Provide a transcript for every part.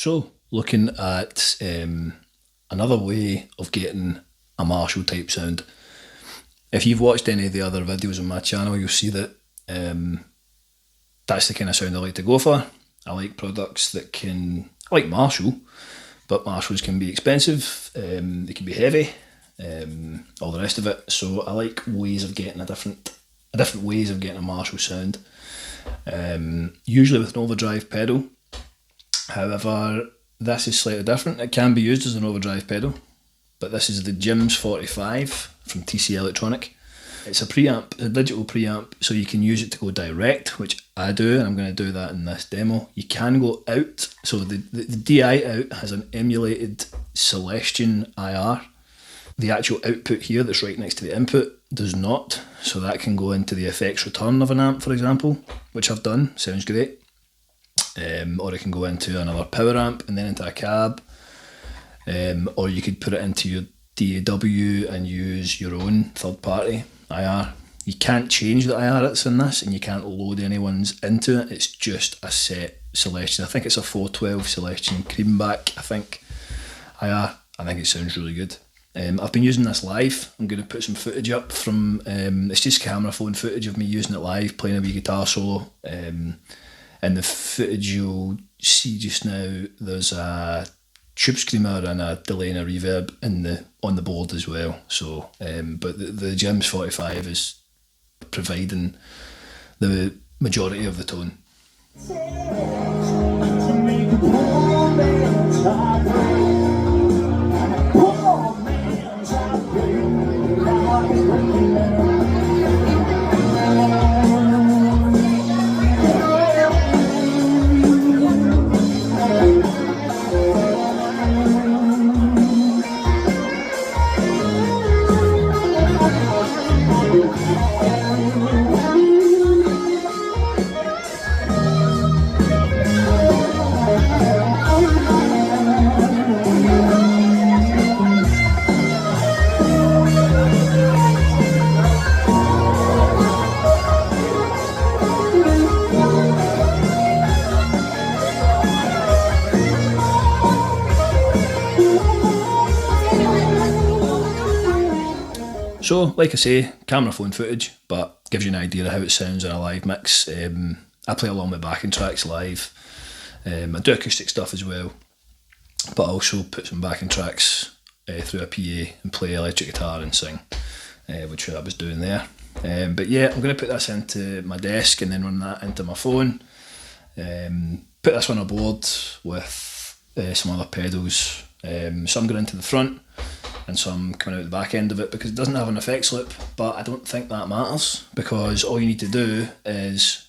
So, looking at another way of getting a Marshall type sound. If you've watched any of the other videos on my channel, you'll see that that's the kind of sound I like to go for. I like products that can, I like Marshall, but Marshalls can be expensive, they can be heavy, all the rest of it. So I like ways of getting different ways of getting a Marshall sound. Usually with an overdrive pedal. However, this is slightly different. It can be used as an overdrive pedal, but this is the Jims 45 from TC Electronic. It's a preamp, a digital preamp, so you can use it to go direct, which I do, and I'm going to do that in this demo. You can go out, so the DI out has an emulated Celestion IR. The actual output here that's right next to the input does not, so that can go into the effects return of an amp, for example, which I've done, sounds great. Or it can go into another power amp and then into a cab, or you could put it into your DAW and use your own third party IR. You can't change the IR that's in this, and you can't load anyone's into it. It's just a set Celestion. I think it's a 412 Celestion Creamback, I think, IR. I think it sounds really good. I've been using this live. I'm going to put some footage up from, it's just camera phone footage of me using it live, playing a wee guitar solo. And the footage you'll see just now, there's a tube screamer and a delay and a reverb on the board as well. So, but the Jims 45 is providing the majority of the tone. So, like I say, camera phone footage, but gives you an idea of how it sounds in a live mix. I play along with backing tracks live. I do acoustic stuff as well, but I also put some backing tracks through a PA and play electric guitar and sing, which I was doing there. But yeah, I'm going to put this into my desk and then run that into my phone. Put this on a board with some other pedals. Some going into the front and some coming out the back end of it, because it doesn't have an effects loop, but I don't think that matters, because all you need to do is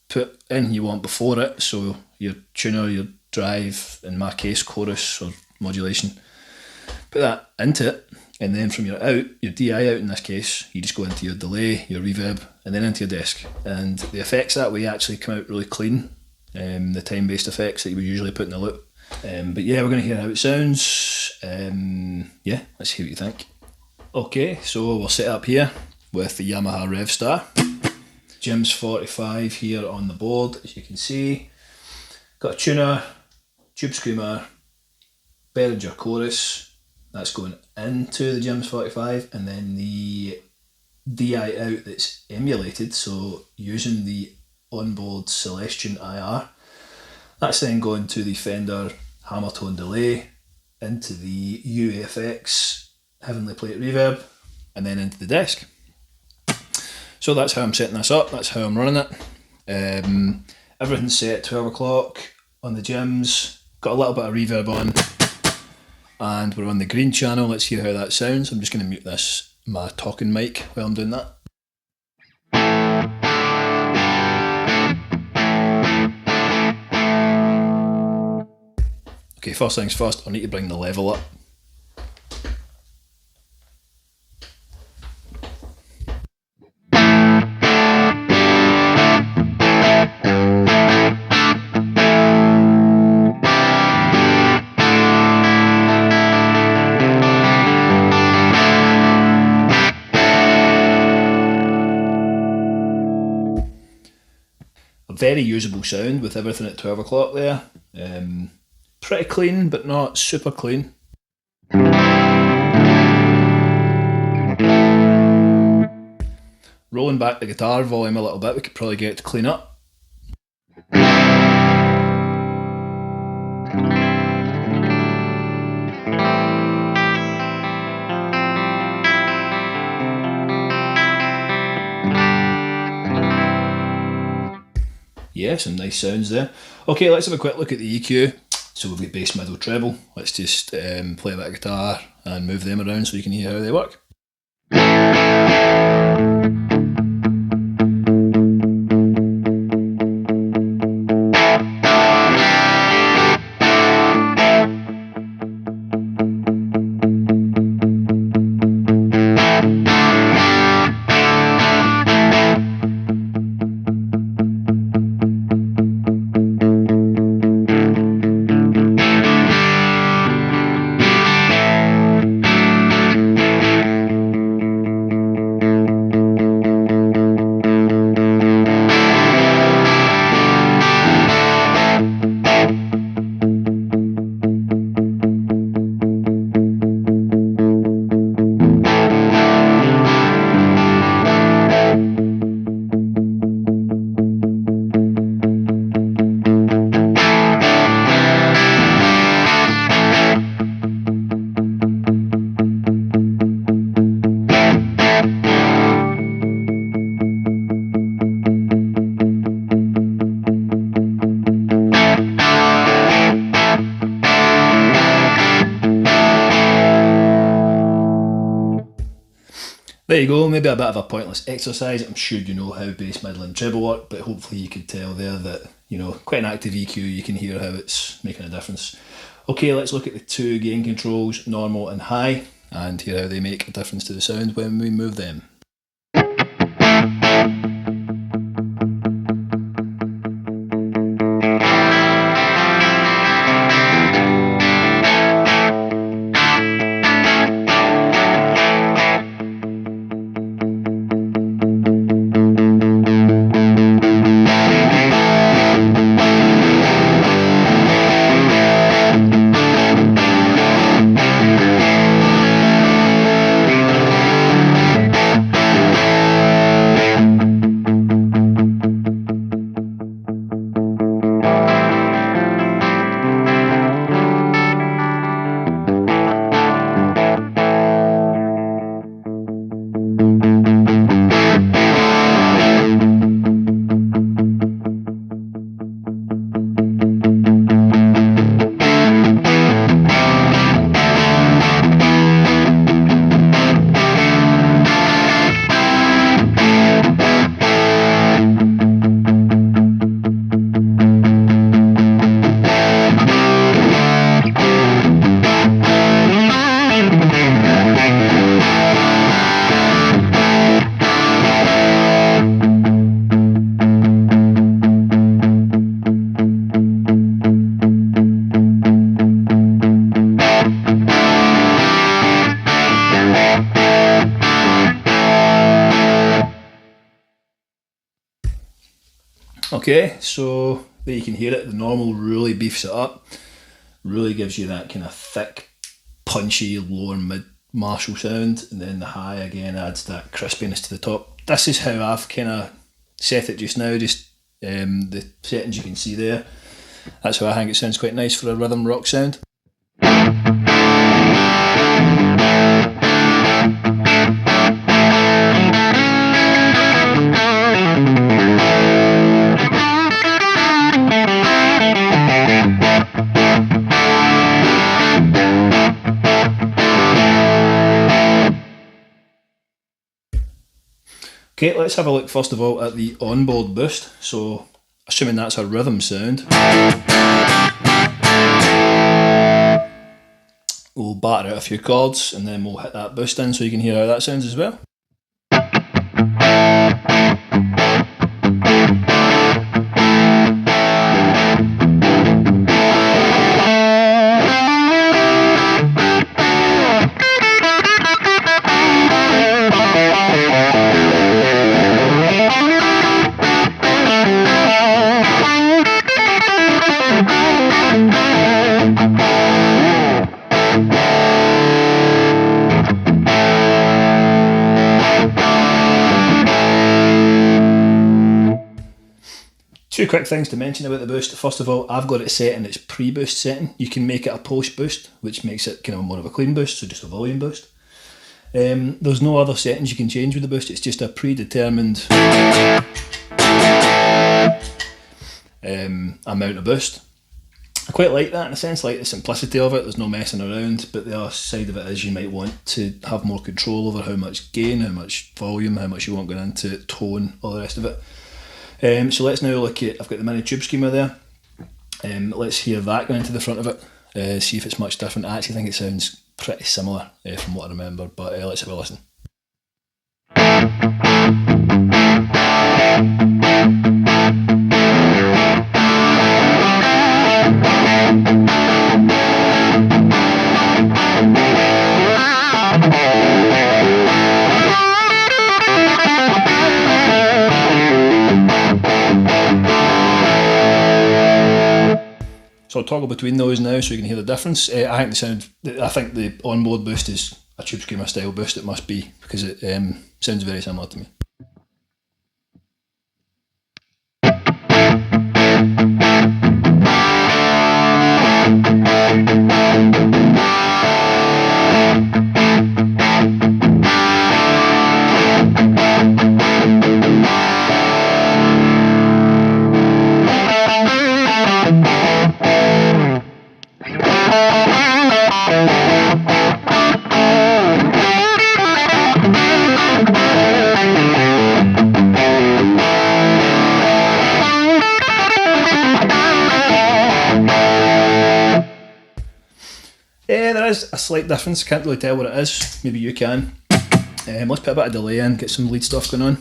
put anything you want before it, so your tuner, your drive, in my case chorus or modulation, put that into it, and then from your out, your DI out in this case, you just go into your delay, your reverb, and then into your desk, and the effects that way actually come out really clean, the time-based effects that you would usually put in the loop. But yeah, we're going to hear how it sounds. Yeah, let's hear what you think. Okay, so we'll set up here with the Yamaha Revstar. Jims 45 here on the board, as you can see. Got a tuner, tube screamer, Behringer chorus. That's going into the Jims 45, and then the DI out that's emulated, so using the onboard Celestion IR. That's then going to the Fender Hammer Tone delay, into the UFX Heavenly Plate reverb, and then into the desk. So that's how I'm setting this up, that's how I'm running it. Everything's set at 12 o'clock on the Jims, got a little bit of reverb on, and we're on the green channel. Let's hear how that sounds. I'm just going to mute my talking mic while I'm doing that. Okay, first things first, I need to bring the level up. A very usable sound with everything at 12 o'clock there. Pretty clean, but not super clean. Rolling back the guitar volume a little bit, we could probably get it to clean up. Yeah, some nice sounds there. Okay, let's have a quick look at the EQ. So we've got bass, middle, treble. Let's just play a bit of guitar and move them around so you can hear how they work. There you go, maybe a bit of a pointless exercise. I'm sure you know how bass, middle and treble work, but hopefully you could tell there that, quite an active EQ, you can hear how it's making a difference. Okay, let's look at the two gain controls, normal and high, and hear how they make a difference to the sound when we move them. Okay, so there you can hear it. The normal really beefs it up, really gives you that kind of thick, punchy lower mid Marshall sound, and then the high again adds that crispiness to the top. This is how I've kind of set it just now, just the settings you can see there. That's how I think it sounds quite nice for a rhythm rock sound. Okay, let's have a look first of all at the onboard boost. So, assuming that's a rhythm sound, we'll batter out a few chords and then we'll hit that boost in so you can hear how that sounds as well. Two quick things to mention about the boost. First of all, I've got it set in its pre-boost setting. You can make it a post-boost, which makes it kind of more of a clean boost, so just a volume boost. There's no other settings you can change with the boost. It's just a predetermined amount of boost. I quite like that in a sense, like the simplicity of it. There's no messing around, but the other side of it is you might want to have more control over how much gain, how much volume, how much you want going into it, tone, all the rest of it. So let's now look at, I've got the mini tube screamer there. Let's hear that going into the front of it, see if it's much different. I actually think it sounds pretty similar from what I remember, but let's have a listen. So I'll toggle between those now so you can hear the difference. I think the onboard boost is a tube screamer style boost. It must be, because it sounds very similar to me. There is a slight difference. Can't really tell what it is. Maybe you can. Let's put a bit of delay in, get some lead stuff going on.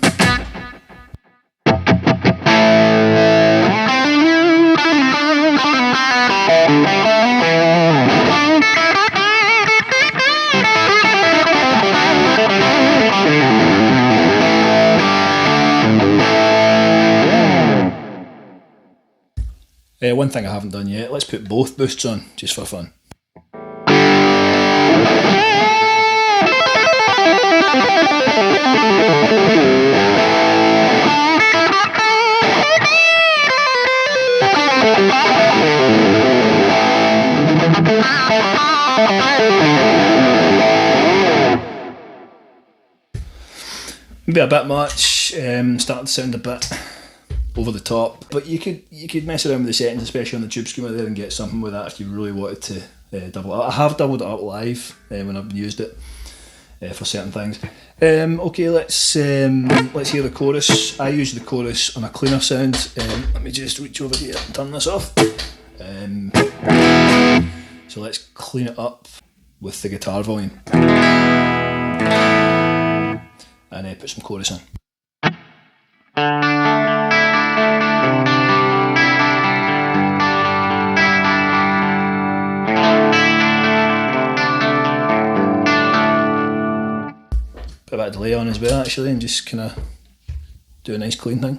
One thing I haven't done yet, let's put both boosts on, just for fun. Maybe a bit much, starting to sound a bit over the top, but you could mess around with the settings, especially on the tube screamer there, and get something with that if you really wanted to double it up. I have doubled it up live when I've used it for certain things. Okay, let's hear the chorus. I use the chorus on a cleaner sound. Let me just reach over here and turn this off. So let's clean it up with the guitar volume and put some chorus in. Put a bit of delay on as well actually, and just kind of do a nice clean thing.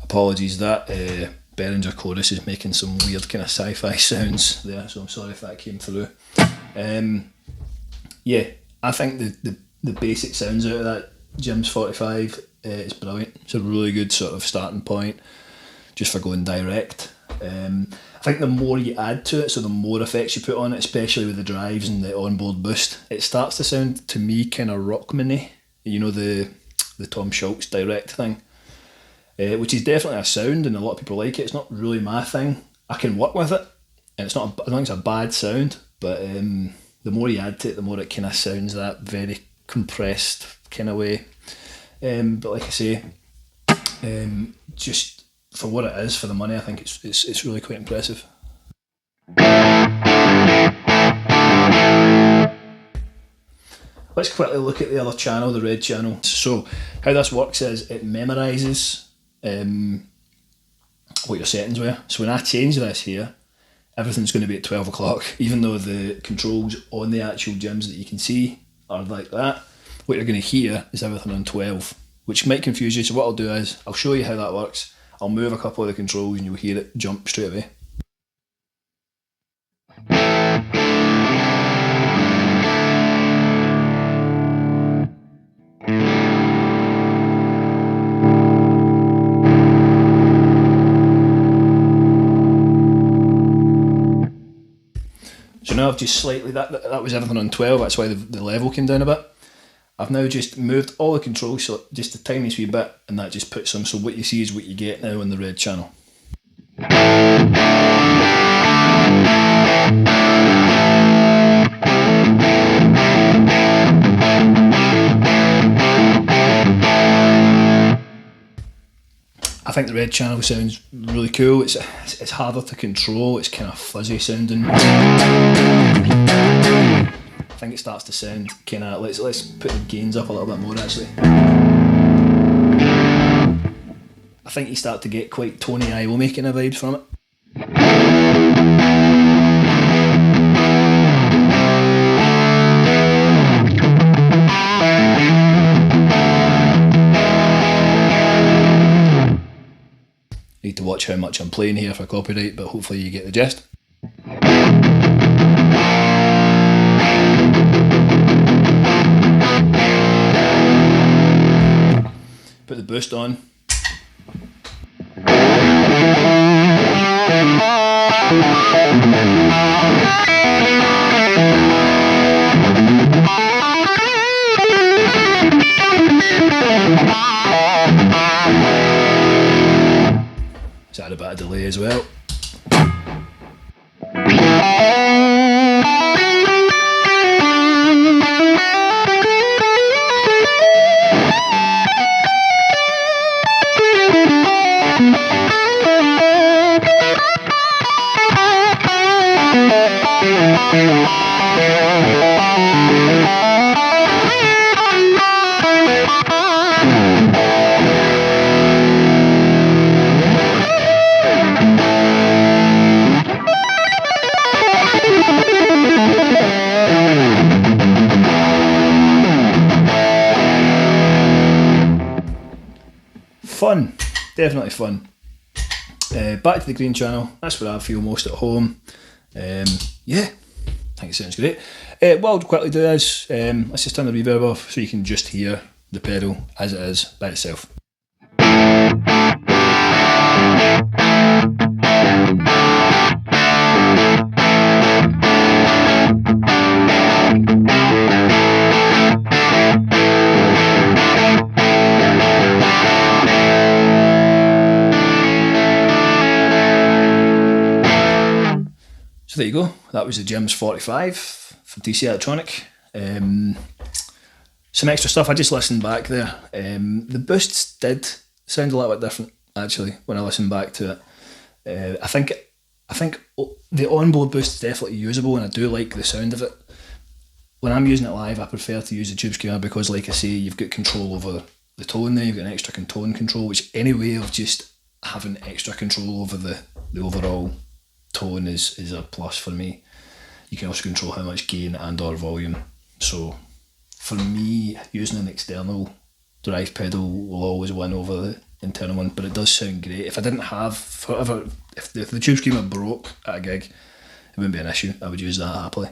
Apologies, that Behringer chorus is making some weird kind of sci-fi sounds there, so I'm sorry if that came through. Yeah, I think the basic sounds out of that Jim's 45 is brilliant. It's a really good sort of starting point just for going direct. I think the more you add to it, so the more effects you put on it, especially with the drives and the onboard boost, it starts to sound to me kind of Rockman-y, you know, the Tom Scholz direct thing. Which is definitely a sound, and a lot of people like it. It's not really my thing. I can work with it, and I don't think it's a bad sound, but the more you add to it, the more it kind of sounds that very compressed kind of way. But like I say, just for what it is, for the money, I think it's really quite impressive. Let's quickly look at the other channel, the red channel. So how this works is it memorises what your settings were. So when I change this here, everything's going to be at 12 o'clock, even though the controls on the actual gyms that you can see are like that. What you're going to hear is everything on 12, which might confuse you. So what I'll do is I'll show you how that works. I'll move a couple of the controls and you'll hear it jump straight away. So now I've just slightly, that was everything on 12, that's why the level came down a bit. I've now just moved all the controls, so just the tiniest wee bit, and that just puts them, so what you see is what you get now on the red channel. I think the red channel sounds really cool. It's harder to control. It's kind of fuzzy sounding. I think it starts to sound kind of. Let's put the gains up a little bit more actually. I think you start to get quite Tony Iommi kind of vibes from it. Need to watch how much I'm playing here for copyright, but hopefully you get the gist. Put the boost on. It's had a bit of delay as well. Fun, definitely fun. Back to the green channel, that's where I feel most at home. Yeah, I think it sounds great. What I'll quickly do is, let's just turn the reverb off so you can just hear the pedal as it is by itself. So there you go, that was the Gyms 45 from DC Electronic. Some extra stuff, I just listened back there. The boosts did sound a little bit different actually when I listened back to it. I think the onboard boost is definitely usable and I do like the sound of it. When I'm using it live, I prefer to use the tube screamer because, like I say, you've got control over the tone there, you've got an extra tone control, which any way of just having extra control over the overall tone is a plus for me. You can also control how much gain and or volume. So for me, using an external drive pedal will always win over the internal one, but it does sound great. If I didn't have, if the tube screamer broke at a gig, it wouldn't be an issue. I would use that happily.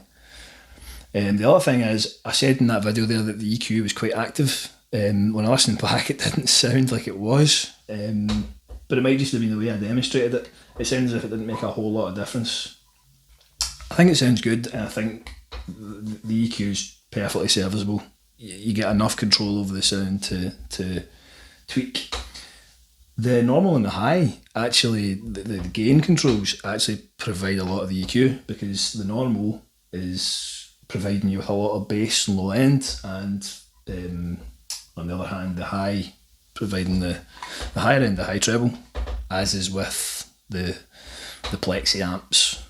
The other thing is, I said in that video there that the EQ was quite active. When I listened back, it didn't sound like it was, but it might just have been the way I demonstrated it. It sounds as if it didn't make a whole lot of difference. I think it sounds good, and I think the EQ is perfectly serviceable. You get enough control over the sound to tweak. The normal and the high, actually, the gain controls actually provide a lot of the EQ, because the normal is providing you with a lot of bass and low end, and on the other hand, the high providing the higher end, the high treble, as is with the plexi amps.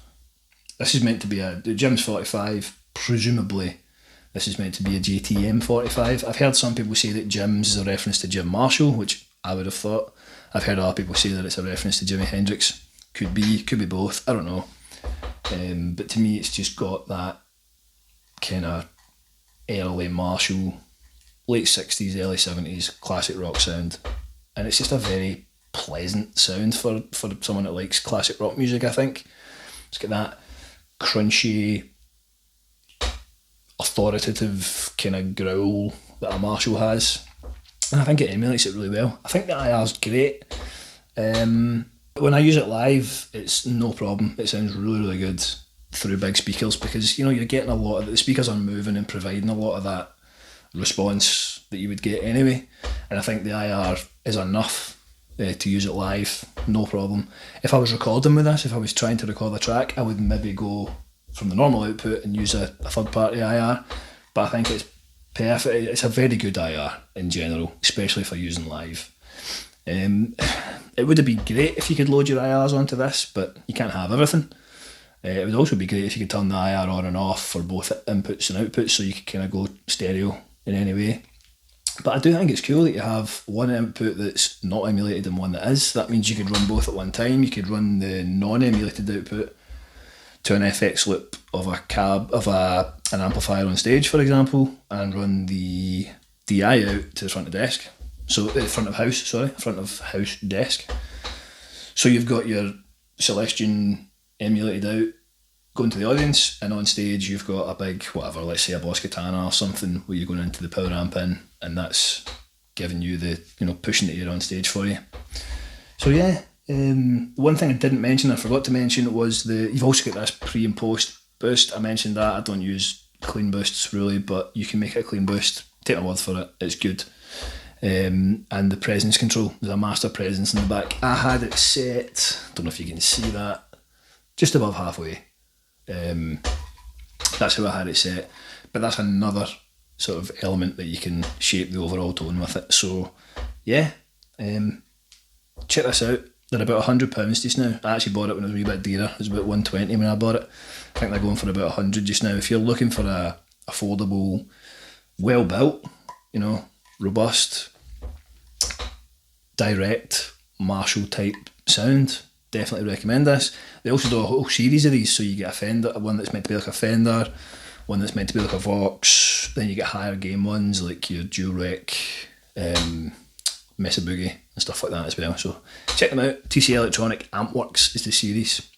This is meant to be the Gyms 45, presumably this is meant to be a JTM 45. I've heard some people say that Gyms is a reference to Jim Marshall, which I would have thought. I've heard other people say that it's a reference to Jimi Hendrix. Could be both, I don't know. But to me it's just got that kind of early Marshall, late 60s, early 70s classic rock sound. And it's just a very pleasant sound for someone that likes classic rock music, I think. It's got that crunchy, authoritative kind of growl that a Marshall has. And I think it emulates it really well. I think the IR's great. When I use it live, it's no problem. It sounds really, really good through big speakers because, you know, you're getting a lot of the speakers are moving and providing a lot of that response that you would get anyway. And I think the IR is enough to use it live, no problem. If I was recording with this, if I was trying to record a track, I would maybe go from the normal output and use a third party IR. But I think it's perfect. It's a very good IR in general, especially for using live. It would have been great if you could load your IRs onto this, but you can't have everything. It would also be great if you could turn the IR on and off for both inputs and outputs, so you could kind of go stereo in any way. But I do think it's cool that you have one input that's not emulated and one that is. That means you could run both at one time. You could run the non-emulated output to an FX loop of an amplifier on stage, for example, and run the DI out to the front of desk. So front of house desk. So you've got your Celestion emulated out going to the audience, and on stage you've got a big whatever, let's say a Boss Katana or something, where you're going into the power amp in, and that's giving you the, you know, pushing the air on stage for you. So yeah, one thing I didn't mention, I forgot to mention, was you've also got this pre and post boost. I mentioned that. I don't use clean boosts really, but you can make it a clean boost. Take my word for it, it's good. And the presence control, there's a master presence in the back. I had it set, don't know if you can see that, just above halfway. That's how I had it set, but that's another sort of element that you can shape the overall tone with it. So yeah, check this out. They're about £100 just now. I actually bought it when it was a wee bit dearer. It was about £120 when I bought it. I think they're going for about £100 just now. If you're looking for a affordable, well built, you know, robust, direct Marshall type sound, definitely recommend this. They also do a whole series of these, so you get a Fender, one that's meant to be like a Fender, one that's meant to be like a Vox, then you get higher game ones like your Dual Rec, Mesa Boogie and stuff like that as well. So check them out. TC Electronic Ampworks is the series.